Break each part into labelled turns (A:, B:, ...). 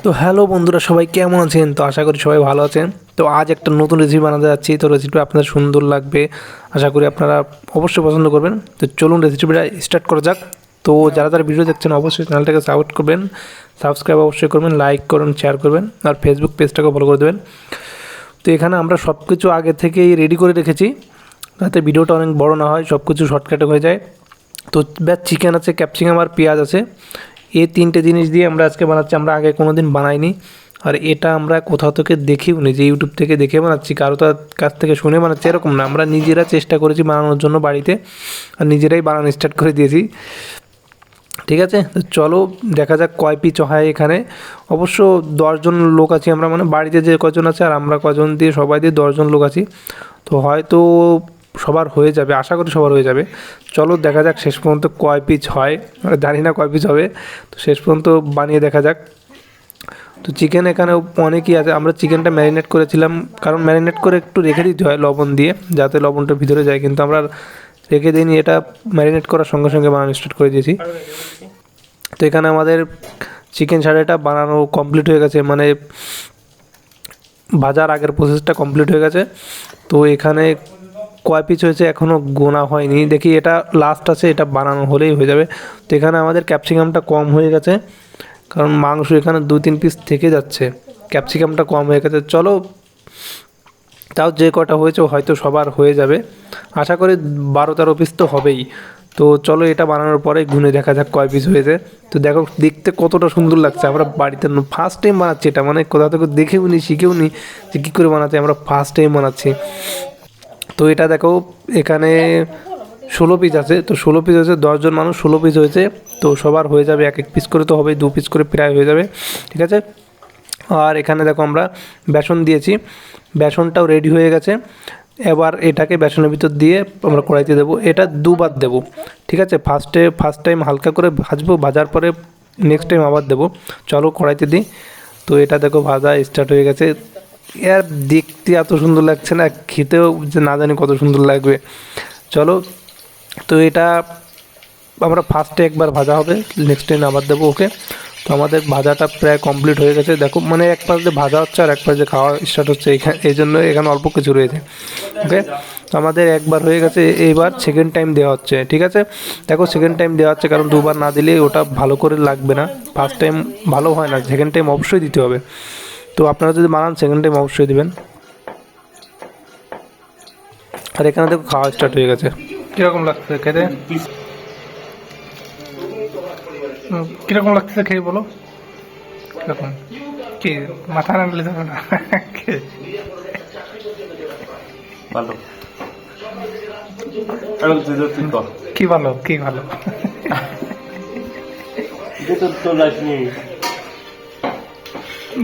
A: তো হ্যালো বন্ধুরা, সবাই কেমন আছেন? তো আশা করি সবাই ভালো আছেন। তো আজ একটা নতুন রেসিপি বানাতে যাচ্ছি। তো রেসিপিটা আপনাদের সুন্দর লাগবে, আশা করি আপনারা অবশ্যই পছন্দ করবেন। তো চলুন রেসিপিটা স্টার্ট করা যাক। তো যারা যারা ভিডিও দেখছেন অবশ্যই চ্যানেলটাকে সাপোর্ট করবেন, সাবস্ক্রাইব অবশ্যই করবেন, লাইক করুন, শেয়ার করবেন, আর ফেসবুক পেজটাকে ফলো করে দেবেন। তো এখানে আমরা সব কিছু আগে থেকেই রেডি করে রেখেছি, যাতে ভিডিওটা অনেক বড় না হয়, সব কিছু শর্টকাটে হয়ে যায়। তো ব্যাস চিকেন আছে, ক্যাপসিকাম আর পেঁয়াজ আছে, এই তিনটে জিনিস দিয়ে আমরা আজকে বানাচ্ছি। আমরা আগে কোনো দিন বানাইনি, আর এটা আমরা কোথাও থেকে দেখেও নি যে ইউটিউব থেকে দেখে বানাচ্ছি, কারো তার কাছ থেকে শুনে বানাচ্ছি এরকম না। আমরা নিজেরা চেষ্টা করেছি বানানোর জন্য বাড়িতে, আর নিজেরাই বানানো স্টার্ট করে দিয়েছি। ঠিক আছে, তো চলো দেখা যাক কয় পিস হয় এখানে। অবশ্য 10জন লোক আছি আমরা, মানে বাড়িতে যে কজন আছে আর আমরা কজন দিয়ে সবাই দিয়ে 10জন লোক আছি। তো হয়তো সবার হয়ে যাবে, আশা করি সবার হয়ে যাবে। চলো দেখা যাক শেষ পর্যন্ত কয় পিস হয়, জানি না কয় পিস হবে, তো শেষ পর্যন্ত বানিয়ে দেখা যাক। তো চিকেন এখানে অনেকই আছে। আমরা চিকেনটা ম্যারিনেট করেছিলাম, কারণ ম্যারিনেট করে একটু রেখে দিতে হয় লবণ দিয়ে, যাতে লবণটা ভিতরে যায়, কিন্তু আমরা রেখে দিইনি, এটা ম্যারিনেট করার সঙ্গে সঙ্গে বানানো স্টার্ট করে দিয়েছি। তো এখানে আমাদের চিকেন ছাড়াটা বানানো কমপ্লিট হয়ে গেছে, মানে ভাজার আগের প্রসেসটা কমপ্লিট হয়ে গেছে। তো এখানে কয় পিস হয়েছে এখনও গোনা হয়নি, দেখি এটা লাস্ট আছে, এটা বানানো হলেই হয়ে যাবে। তো এখানে আমাদের ক্যাপসিকামটা কম হয়ে গেছে, কারণ মাংস এখানে 2-3 পিস থেকে যাচ্ছে, ক্যাপসিকামটা কম হয়ে গেছে। চলো তাও যে কটা হয়েছে হয়তো সবার হয়ে যাবে, আশা করি 12-13 পিস তো হবেই। তো চলো এটা বানানোর পরে গুনে দেখা যাক কয় পিস হয়েছে। তো দেখো দেখতে কতটা সুন্দর লাগছে। আমরা বাড়িতে ফার্স্ট টাইম বানাচ্ছি এটা, মানে কোথাও থেকে দেখেও নি শিখেও নি যে কী করে বানাচ্ছি, আমরা ফার্স্ট টাইম বানাচ্ছি। তো এটা দেখো এখানে 16 পিস আছে। তো 16 পিস হয়েছে, 10জন মানুষ 16 পিস হয়েছে। তো সবার হয়ে যাবে, এক এক পিস করে তো হবেই, 2 পিস করে প্রায় হয়ে যাবে। ঠিক আছে, আর এখানে দেখো আমরা বেসন দিয়েছি, বেসনটাও রেডি হয়ে গেছে। এবার এটাকে বেসনের ভিতর দিয়ে আমরা কড়াইতে দেবো, এটা দুবার দেবো। ঠিক আছে, ফার্স্ট টাইম হালকা করে ভাজবো, ভাজার পরে নেক্সট টাইম আবার দেবো। চলো কড়াইতে দিই। তো এটা দেখো ভাজা স্টার্ট হয়ে গেছে। এর দেখতে এত সুন্দর লাগছে না, খেতেও যে না জানি কত সুন্দর লাগবে। চলো, তো এটা আমরা ফার্স্টে একবার ভাজা হবে, নেক্সট টাইম আবার দেবো ওকে। তো আমাদের ভাজাটা প্রায় কমপ্লিট হয়ে গেছে, দেখো মানে এক পাশ দিয়ে ভাজা হচ্ছে আর এক পাশ দিয়ে খাওয়া স্টার্ট হচ্ছে, এখানে এই জন্য এখানে অল্প কিছু রয়েছে। ওকে, তো আমাদের একবার হয়ে গেছে, এইবার সেকেন্ড টাইম দেওয়া হচ্ছে। ঠিক আছে, দেখো সেকেন্ড টাইম দেওয়া হচ্ছে, কারণ দুবার না দিলে ওটা ভালো করে লাগবে না, ফার্স্ট টাইম ভালো হয় না, সেকেন্ড টাইম অবশ্যই দিতে হবে। তো আপনারা যদি বানান সেকেন্ড টাইম অবশ্যই দেবেন। আর এখানে দেখো খাওয়া স্টার্ট হয়ে গেছে। কীরকম লাগছে খেতে? কীরকম লাগছে খেয়ে বলো, কীরকম? কি মাথা রাখলে যাবে না?
B: ভালো।
A: কি ভালো, কি ভালো?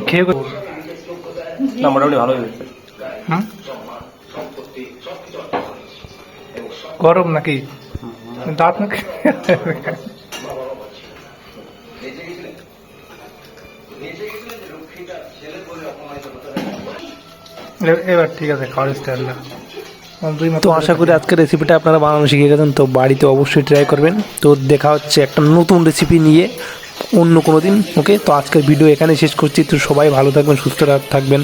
A: খেয়ে
B: মোটামুটি ভালো হয়েছে।
A: গরম নাকি দাঁত নাকি? এবার ঠিক আছে, খাওয়ার স্টাইল না। তো আশা করি আজকের রেসিপিটা আপনারা বানানো শিখে গেছেন, তো বাড়িতে অবশ্যই ট্রাই করবেন। তো দেখা হচ্ছে একটা নতুন রেসিপি নিয়ে অন্য কোনো দিন। ওকে, তো আজকের ভিডিও এখানে শেষ করছি। তো সবাই ভালো থাকবেন, সুস্থ থাকবেন।